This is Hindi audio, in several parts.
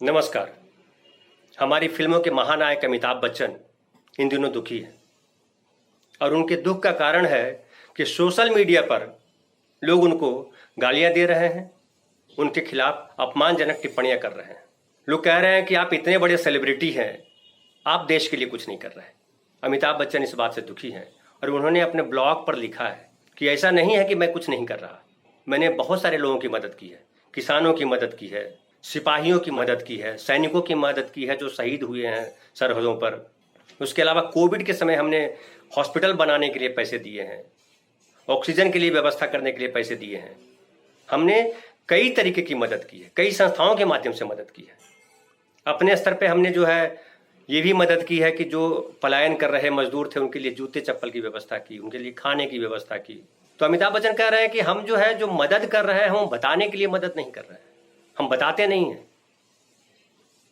नमस्कार। हमारी फिल्मों के महानायक अमिताभ बच्चन इन दिनों दुखी हैं और उनके दुख का कारण है कि सोशल मीडिया पर लोग उनको गालियां दे रहे हैं, उनके खिलाफ अपमानजनक टिप्पणियां कर रहे हैं। लोग कह रहे हैं कि आप इतने बड़े सेलिब्रिटी हैं, आप देश के लिए कुछ नहीं कर रहे हैं। अमिताभ बच्चन इस बात से दुखी हैं और उन्होंने अपने ब्लॉग पर लिखा है कि ऐसा नहीं है कि मैं कुछ नहीं कर रहा, मैंने बहुत सारे लोगों की मदद की है, किसानों की मदद की है, सिपाहियों की मदद की है, सैनिकों की मदद की है जो शहीद हुए हैं सरहदों पर। उसके अलावा कोविड के समय हमने हॉस्पिटल बनाने के लिए पैसे दिए हैं, ऑक्सीजन के लिए व्यवस्था करने के लिए पैसे दिए हैं। हमने कई तरीके की मदद की है, कई संस्थाओं के माध्यम से मदद की है। अपने स्तर पे हमने जो है ये भी मदद की है कि जो पलायन कर रहे मजदूर थे उनके लिए जूते चप्पल की व्यवस्था की, उनके लिए खाने की व्यवस्था की। तो अमिताभ बच्चन कह रहे हैं कि हम जो है जो मदद कर रहे हैं हम बताने के लिए मदद नहीं कर रहे हैं, हम बताते नहीं हैं।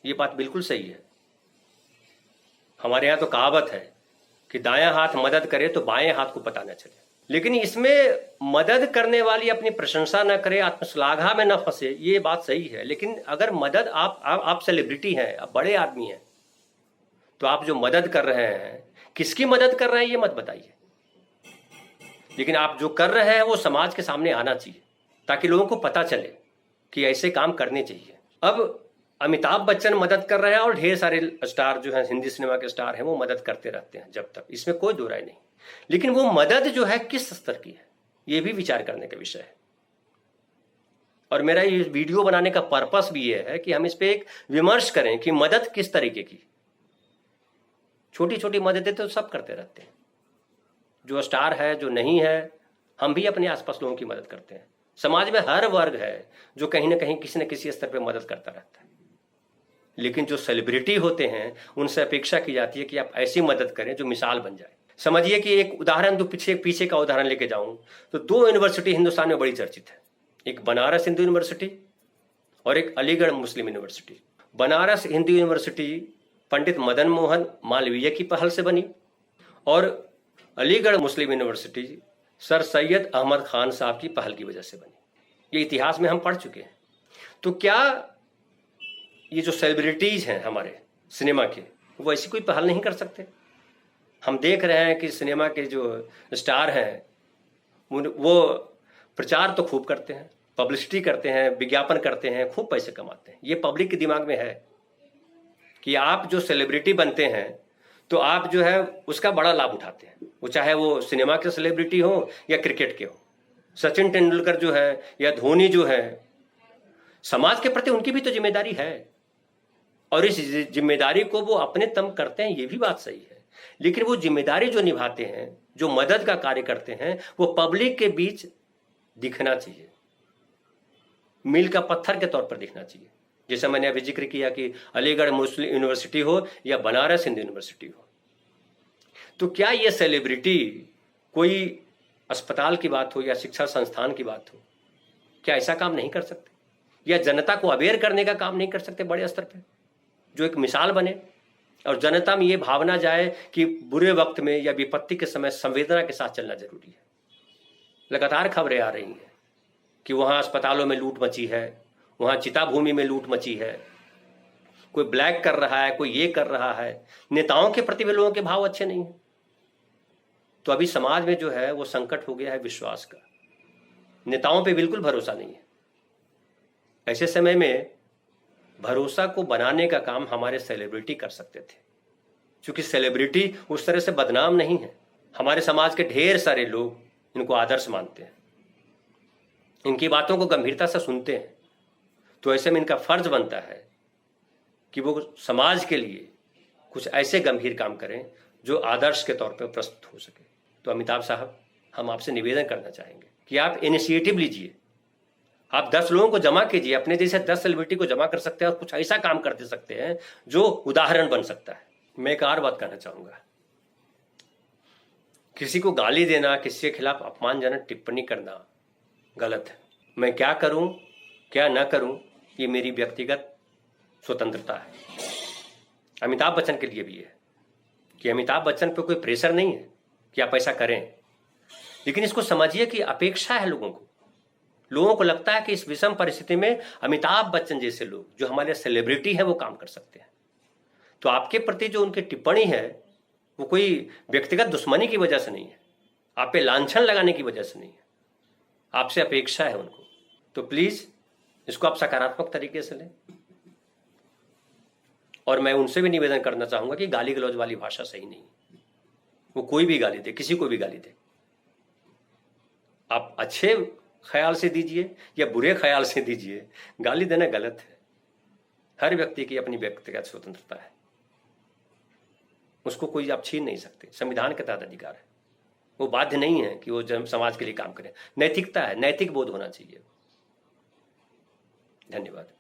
ये बात बिल्कुल सही है। हमारे यहाँ तो कहावत है कि दायां हाथ मदद करे तो बाएं हाथ को पता न चले, लेकिन इसमें मदद करने वाली अपनी प्रशंसा न करे, आत्मश्लाघा में न फंसे, ये बात सही है। लेकिन अगर मदद आप सेलिब्रिटी हैं, आप बड़े आदमी हैं, तो आप जो मदद कर रहे हैं किसकी मदद कर रहे हैं ये मत बताइए, लेकिन आप जो कर रहे हैं वो समाज के सामने आना चाहिए ताकि लोगों को पता चले कि ऐसे काम करने चाहिए। अब अमिताभ बच्चन मदद कर रहे हैं और ढेर सारे स्टार जो हैं, हिंदी सिनेमा के स्टार हैं, वो मदद करते रहते हैं जब तक, इसमें कोई दो राय नहीं। लेकिन वो मदद जो है किस स्तर की है ये भी विचार करने का विषय है। और मेरा ये वीडियो बनाने का पर्पस भी ये है कि हम इस पे एक विमर्श करें कि मदद किस तरीके की। छोटी छोटी मददें तो सब करते रहते हैं, जो स्टार है जो नहीं है, हम भी अपने आसपास लोगों की मदद करते हैं। समाज में हर वर्ग है जो कहीं ना कहीं किसी न किसी स्तर पर मदद करता रहता है। लेकिन जो सेलिब्रिटी होते हैं उनसे अपेक्षा की जाती है कि आप ऐसी मदद करें जो मिसाल बन जाए। समझिए कि एक उदाहरण, दो पीछे का उदाहरण लेके जाऊं तो दो यूनिवर्सिटी हिंदुस्तान में बड़ी चर्चित है, एक बनारस हिंदू यूनिवर्सिटी और एक अलीगढ़ मुस्लिम यूनिवर्सिटी। बनारस हिंदू यूनिवर्सिटी पंडित मदन मोहन मालवीय की पहल से बनी और अलीगढ़ मुस्लिम यूनिवर्सिटी सर सैयद अहमद खान साहब की पहल की वजह से बनी। ये इतिहास में हम पढ़ चुके हैं। तो क्या ये जो सेलिब्रिटीज हैं हमारे सिनेमा के, वो ऐसी कोई पहल नहीं कर सकते? हम देख रहे हैं कि सिनेमा के जो स्टार हैं वो प्रचार तो खूब करते हैं, पब्लिसिटी करते हैं, विज्ञापन करते हैं, खूब पैसे कमाते हैं। ये पब्लिक के दिमाग में है कि आप जो सेलिब्रिटी बनते हैं तो आप जो है उसका बड़ा लाभ उठाते हैं, वो चाहे वो सिनेमा के सेलिब्रिटी हो या क्रिकेट के हो। सचिन तेंदुलकर जो है या धोनी जो है, समाज के प्रति उनकी भी तो जिम्मेदारी है और इस जिम्मेदारी को वो अपने दम करते हैं, ये भी बात सही है। लेकिन वो जिम्मेदारी जो निभाते हैं, जो मदद का कार्य करते हैं, वो पब्लिक के बीच दिखना चाहिए, मील का पत्थर के तौर पर दिखना चाहिए। जैसे मैंने अभी जिक्र किया कि अलीगढ़ मुस्लिम यूनिवर्सिटी हो या बनारस हिंदू यूनिवर्सिटी हो, तो क्या ये सेलिब्रिटी कोई अस्पताल की बात हो या शिक्षा संस्थान की बात हो, क्या ऐसा काम नहीं कर सकते? या जनता को अवेयर करने का काम नहीं कर सकते बड़े स्तर पे, जो एक मिसाल बने और जनता में ये भावना जाए कि बुरे वक्त में या विपत्ति के समय संवेदना के साथ चलना जरूरी है। लगातार खबरें आ रही हैं कि वहां अस्पतालों में लूट मची है, वहां चिता भूमि में लूट मची है, कोई ब्लैक कर रहा है, कोई ये कर रहा है। नेताओं के प्रति भी लोगों के भाव अच्छे नहीं है। तो अभी समाज में जो है वो संकट हो गया है विश्वास का, नेताओं पे बिल्कुल भरोसा नहीं है। ऐसे समय में भरोसा को बनाने का काम हमारे सेलिब्रिटी कर सकते थे, क्योंकि सेलिब्रिटी उस तरह से बदनाम नहीं है। हमारे समाज के ढेर सारे लोग इनको आदर्श मानते हैं, इनकी बातों को गंभीरता से सुनते हैं। तो ऐसे में इनका फर्ज बनता है कि वो समाज के लिए कुछ ऐसे गंभीर काम करें जो आदर्श के तौर पर प्रस्तुत हो सके। तो अमिताभ साहब, हम आपसे निवेदन करना चाहेंगे कि आप इनिशिएटिव लीजिए, आप 10 लोगों को जमा कीजिए, अपने जैसे 10 सेलिब्रिटी को जमा कर सकते हैं और कुछ ऐसा काम कर दे सकते हैं जो उदाहरण बन सकता है। मैं एक और बात कहना चाहूंगा, किसी को गाली देना, किसी के खिलाफ अपमानजनक टिप्पणी करना गलत है। मैं क्या करूं क्या ना करूं ये मेरी व्यक्तिगत स्वतंत्रता है। अमिताभ बच्चन के लिए भी है कि अमिताभ बच्चन पे कोई प्रेशर नहीं है कि आप ऐसा करें, लेकिन इसको समझिए कि अपेक्षा है लोगों को लोगों को लगता है कि इस विषम परिस्थिति में अमिताभ बच्चन जैसे लोग जो हमारे सेलिब्रिटी हैं वो काम कर सकते हैं। तो आपके प्रति जो उनकी टिप्पणी है वो कोई व्यक्तिगत दुश्मनी की वजह से नहीं है, आप पे लांछन लगाने की वजह से नहीं है, आपसे अपेक्षा है उनको। तो प्लीज इसको आप सकारात्मक तरीके से लें। और मैं उनसे भी निवेदन करना चाहूंगा कि गाली गलौज वाली भाषा सही नहीं है। वो कोई भी गाली दे, किसी को भी गाली दे, आप अच्छे ख्याल से दीजिए या बुरे ख्याल से दीजिए, गाली देना गलत है। हर व्यक्ति की अपनी व्यक्तिगत स्वतंत्रता है, उसको कोई आप छीन नहीं सकते, संविधान के तहत अधिकार है। वो बाध्य नहीं है कि वो समाज के लिए काम करे। नैतिकता है, नैतिक बोध होना चाहिए। धन्यवाद।